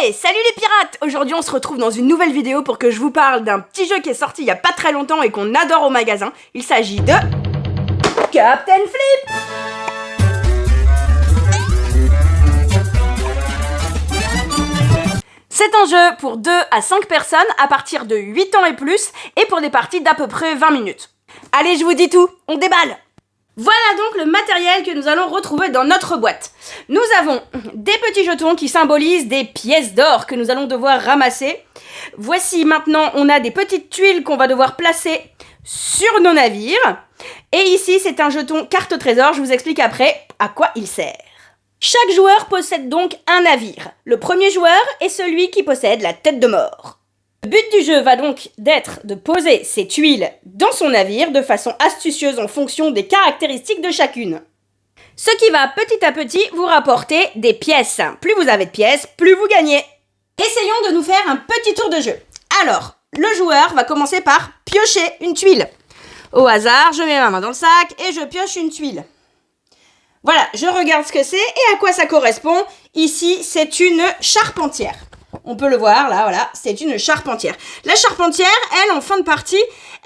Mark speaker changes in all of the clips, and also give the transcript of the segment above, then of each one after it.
Speaker 1: Hey, salut les pirates! Aujourd'hui on se retrouve dans une nouvelle vidéo pour que je vous parle d'un petit jeu qui est sorti il y a pas très longtemps et qu'on adore au magasin. Il s'agit de... Captain Flip! C'est un jeu pour 2 à 5 personnes à partir de 8 ans et plus et pour des parties d'à peu près 20 minutes. Allez, je vous dis tout, on déballe! Voilà donc le matériel que nous allons retrouver dans notre boîte. Nous avons des petits jetons qui symbolisent des pièces d'or que nous allons devoir ramasser. Voici maintenant, on a des petites tuiles qu'on va devoir placer sur nos navires. Et ici, c'est un jeton carte au trésor, je vous explique après à quoi il sert. Chaque joueur possède donc un navire. Le premier joueur est celui qui possède la tête de mort. Le but du jeu va donc d'être de poser ces tuiles dans son navire de façon astucieuse en fonction des caractéristiques de chacune. Ce qui va petit à petit vous rapporter des pièces. Plus vous avez de pièces, plus vous gagnez. Essayons de nous faire un petit tour de jeu. Alors, le joueur va commencer par piocher une tuile. Au hasard, je mets ma main dans le sac et je pioche une tuile. Voilà, je regarde ce que c'est et à quoi ça correspond. Ici, c'est une charpentière. On peut le voir, là, voilà, c'est une charpentière. La charpentière, elle, en fin de partie,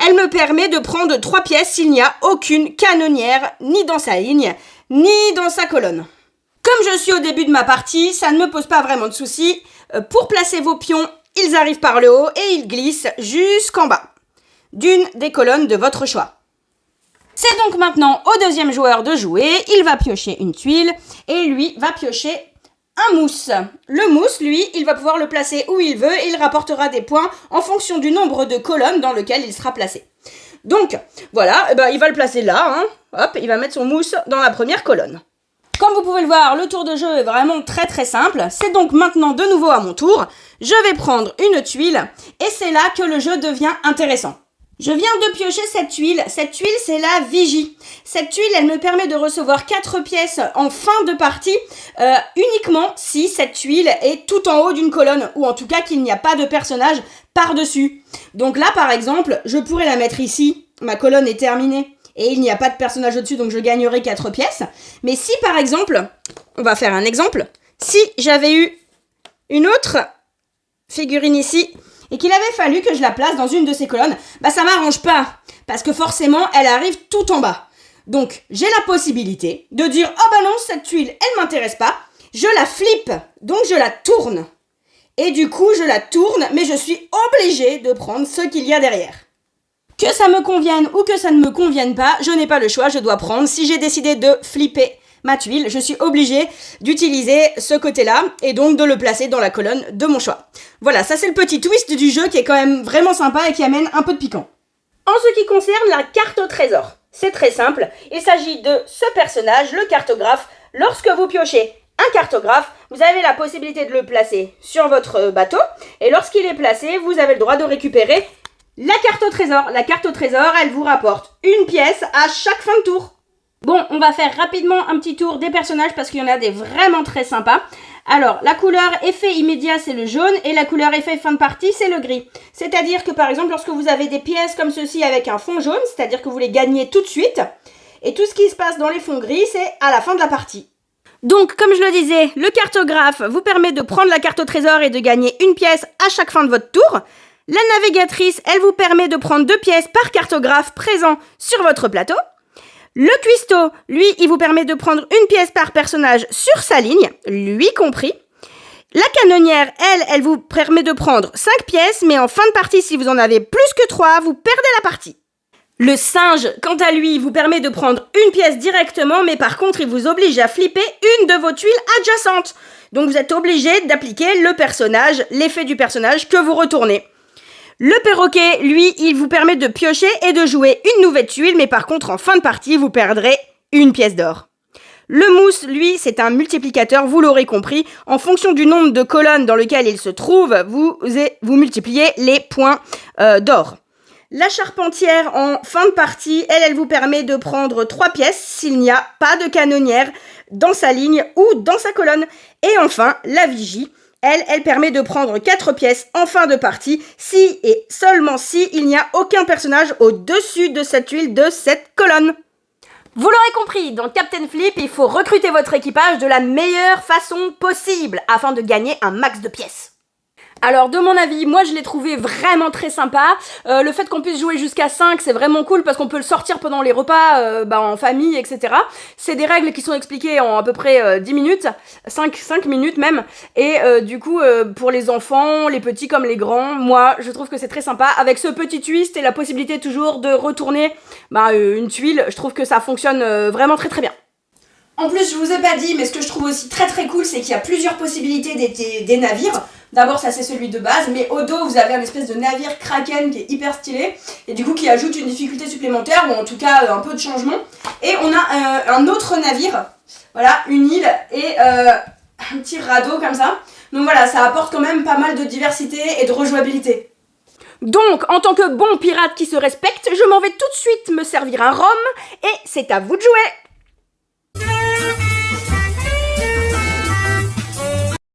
Speaker 1: elle me permet de prendre 3 pièces s'il n'y a aucune canonnière, ni dans sa ligne, ni dans sa colonne. Comme je suis au début de ma partie, ça ne me pose pas vraiment de soucis. Pour placer vos pions, ils arrivent par le haut et ils glissent jusqu'en bas d'une des colonnes de votre choix. C'est donc maintenant au deuxième joueur de jouer. Il va piocher une tuile et lui va piocher un mousse. Le mousse, lui, il va pouvoir le placer où il veut et il rapportera des points en fonction du nombre de colonnes dans lequel il sera placé. Donc, voilà, il va le placer là, hein. Hop, il va mettre son mousse dans la première colonne. Comme vous pouvez le voir, le tour de jeu est vraiment très très simple. C'est donc maintenant de nouveau à mon tour. Je vais prendre une tuile et c'est là que le jeu devient intéressant. Je viens de piocher cette tuile. Cette tuile, c'est la vigie. Cette tuile, elle me permet de recevoir 4 pièces en fin de partie, uniquement si cette tuile est tout en haut d'une colonne, ou en tout cas qu'il n'y a pas de personnage par-dessus. Donc là, par exemple, je pourrais la mettre ici. Ma colonne est terminée et il n'y a pas de personnage au-dessus, donc je gagnerai 4 pièces. Mais si, par exemple, on va faire un exemple, si j'avais eu une autre figurine ici, et qu'il avait fallu que je la place dans une de ces colonnes, ça m'arrange pas, parce que forcément, elle arrive tout en bas. Donc, j'ai la possibilité de dire, oh non, cette tuile, elle m'intéresse pas, je la flippe, donc je la tourne. Et du coup, je la tourne, mais je suis obligée de prendre ce qu'il y a derrière. Que ça me convienne ou que ça ne me convienne pas, je n'ai pas le choix, je dois prendre. Si j'ai décidé de flipper ma tuile, je suis obligée d'utiliser ce côté-là et donc de le placer dans la colonne de mon choix. Voilà, ça c'est le petit twist du jeu qui est quand même vraiment sympa et qui amène un peu de piquant. En ce qui concerne la carte au trésor, c'est très simple. Il s'agit de ce personnage, le cartographe. Lorsque vous piochez un cartographe, vous avez la possibilité de le placer sur votre bateau et lorsqu'il est placé, vous avez le droit de récupérer la carte au trésor. La carte au trésor, elle vous rapporte une pièce à chaque fin de tour. Bon, on va faire rapidement un petit tour des personnages parce qu'il y en a des vraiment très sympas. Alors, la couleur effet immédiat, c'est le jaune et la couleur effet fin de partie, c'est le gris. C'est-à-dire que, par exemple, lorsque vous avez des pièces comme ceci avec un fond jaune, c'est-à-dire que vous les gagnez tout de suite, et tout ce qui se passe dans les fonds gris, c'est à la fin de la partie. Donc, comme je le disais, le cartographe vous permet de prendre la carte au trésor et de gagner une pièce à chaque fin de votre tour. La navigatrice, elle vous permet de prendre 2 pièces par cartographe présent sur votre plateau. Le cuistot, lui, il vous permet de prendre une pièce par personnage sur sa ligne, lui compris. La canonnière, elle vous permet de prendre 5 pièces, mais en fin de partie, si vous en avez plus que 3, vous perdez la partie. Le singe, quant à lui, vous permet de prendre une pièce directement, mais par contre, il vous oblige à flipper une de vos tuiles adjacentes. Donc vous êtes obligé d'appliquer le personnage, l'effet du personnage que vous retournez. Le perroquet, lui, il vous permet de piocher et de jouer une nouvelle tuile, mais par contre, en fin de partie, vous perdrez une pièce d'or. Le mousse, lui, c'est un multiplicateur, vous l'aurez compris. En fonction du nombre de colonnes dans lesquelles il se trouve, vous multipliez les points d'or. La charpentière, en fin de partie, elle vous permet de prendre 3 pièces s'il n'y a pas de canonnière dans sa ligne ou dans sa colonne. Et enfin, la vigie. Elle permet de prendre 4 pièces en fin de partie, si et seulement si il n'y a aucun personnage au-dessus de cette tuile de cette colonne. Vous l'aurez compris, dans Captain Flip, il faut recruter votre équipage de la meilleure façon possible afin de gagner un max de pièces. Alors de mon avis, moi je l'ai trouvé vraiment très sympa. Le fait qu'on puisse jouer jusqu'à 5, c'est vraiment cool parce qu'on peut le sortir pendant les repas, en famille, etc. C'est des règles qui sont expliquées en à peu près 10 minutes, 5 minutes même. Et du coup, pour les enfants, les petits comme les grands, moi je trouve que c'est très sympa. Avec ce petit twist et la possibilité toujours de retourner une tuile, je trouve que ça fonctionne vraiment très très bien. En plus, je vous ai pas dit, mais ce que je trouve aussi très très cool, c'est qu'il y a plusieurs possibilités des navires. D'abord, ça c'est celui de base, mais au dos, vous avez un espèce de navire Kraken qui est hyper stylé, et du coup qui ajoute une difficulté supplémentaire, ou en tout cas un peu de changement. Et on a un autre navire, voilà, une île et un petit radeau comme ça. Donc voilà, ça apporte quand même pas mal de diversité et de rejouabilité. Donc, en tant que bon pirate qui se respecte, je m'en vais tout de suite me servir un rhum, et c'est à vous de jouer!